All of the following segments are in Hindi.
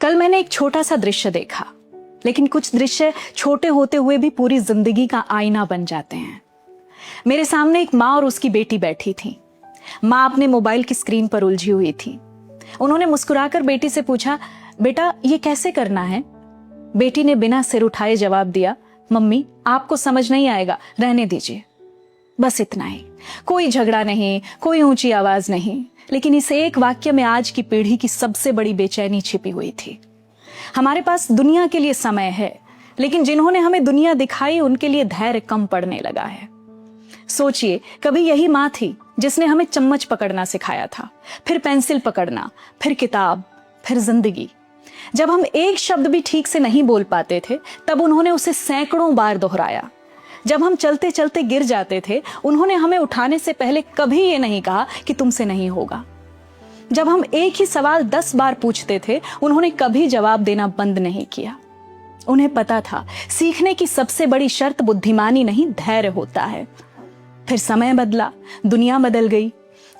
कल मैंने एक छोटा सा दृश्य देखा, लेकिन कुछ दृश्य छोटे होते हुए भी पूरी जिंदगी का आईना बन जाते हैं। मेरे सामने एक माँ और उसकी बेटी बैठी थी। माँ अपने मोबाइल की स्क्रीन पर उलझी हुई थी। उन्होंने मुस्कुराकर बेटी से पूछा, बेटा ये कैसे करना है? बेटी ने बिना सिर उठाए जवाब दिया, मम्मी आपको समझ नहीं आएगा, रहने दीजिए। बस इतना ही, कोई झगड़ा नहीं, कोई ऊंची आवाज नहीं, लेकिन इस एक वाक्य में आज की पीढ़ी की सबसे बड़ी बेचैनी छिपी हुई थी। हमारे पास दुनिया के लिए समय है, लेकिन जिन्होंने हमें दुनिया दिखाई उनके लिए धैर्य कम पड़ने लगा है। सोचिए, कभी यही माँ थी जिसने हमें चम्मच पकड़ना सिखाया था, फिर पेंसिल पकड़ना, फिर किताब, फिर जिंदगी। जब हम एक शब्द भी ठीक से नहीं बोल पाते थे, तब उन्होंने उसे सैकड़ों बार दोहराया। जब हम चलते चलते गिर जाते थे, उन्होंने हमें उठाने से पहले कभी ये नहीं कहा कि तुमसे नहीं होगा। जब हम एक ही सवाल 10 बार पूछते थे, उन्होंने कभी जवाब देना बंद नहीं किया। उन्हें पता था, सीखने की सबसे बड़ी शर्त बुद्धिमानी नहीं, धैर्य होता है। फिर समय बदला, दुनिया बदल गई,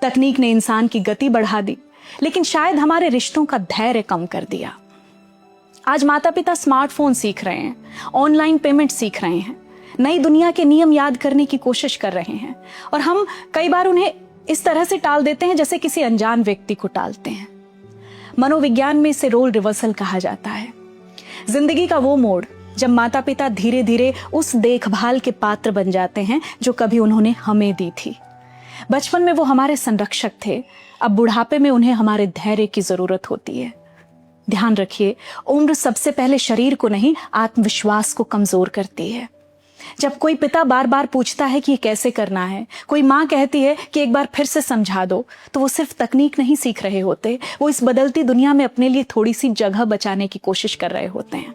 तकनीक ने इंसान की गति बढ़ा दी, लेकिन शायद हमारे रिश्तों का धैर्य कम कर दिया। आज माता पिता स्मार्टफोन सीख रहे हैं, ऑनलाइन पेमेंट सीख रहे हैं, नई दुनिया के नियम याद करने की कोशिश कर रहे हैं, और हम कई बार उन्हें इस तरह से टाल देते हैं जैसे किसी अनजान व्यक्ति को टालते हैं। मनोविज्ञान में इसे रोल रिवर्सल कहा जाता है। जिंदगी का वो मोड़ जब माता पिता धीरे धीरे उस देखभाल के पात्र बन जाते हैं जो कभी उन्होंने हमें दी थी। बचपन में वो हमारे संरक्षक थे, अब बुढ़ापे में उन्हें हमारे धैर्य की जरूरत होती है। ध्यान रखिए, उम्र सबसे पहले शरीर को नहीं, आत्मविश्वास को कमजोर करती है। जब कोई पिता बार बार पूछता है कि ये कैसे करना है, कोई माँ कहती है कि एक बार फिर से समझा दो, तो वो सिर्फ तकनीक नहीं सीख रहे होते, वो इस बदलती दुनिया में अपने लिए थोड़ी सी जगह बचाने की कोशिश कर रहे होते हैं।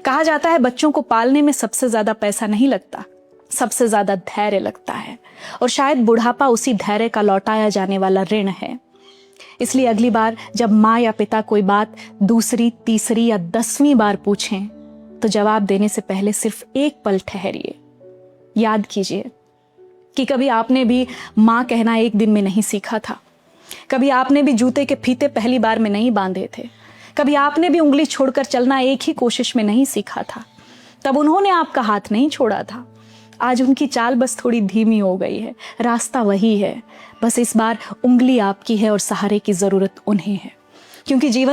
कहा जाता है, बच्चों को पालने में सबसे ज्यादा पैसा नहीं लगता, सबसे ज्यादा धैर्य लगता है, और शायद बुढ़ापा उसी धैर्य का लौटाया जाने वाला ऋण है। इसलिए अगली बार जब माँ या पिता कोई बात दूसरी, तीसरी या 10वीं बार पूछें, तो जवाब देने से पहले सिर्फ एक पल ठहरिए। याद कीजिए कि कभी आपने भी माँ कहना एक दिन में नहीं सीखा था, कभी आपने भी जूते के फीते पहली बार में नहीं बांधे थे, कभी आपने भी उंगली छोड़कर चलना एक ही कोशिश में नहीं सीखा था। तब उन्होंने आपका हाथ नहीं छोड़ा था। आज उनकी चाल बस थोड़ी धीमी हो गई है, रास्ता वही है, बस इस बार उंगली आपकी है और सहारे की जरूरत उन्हें है, क्योंकि जीवन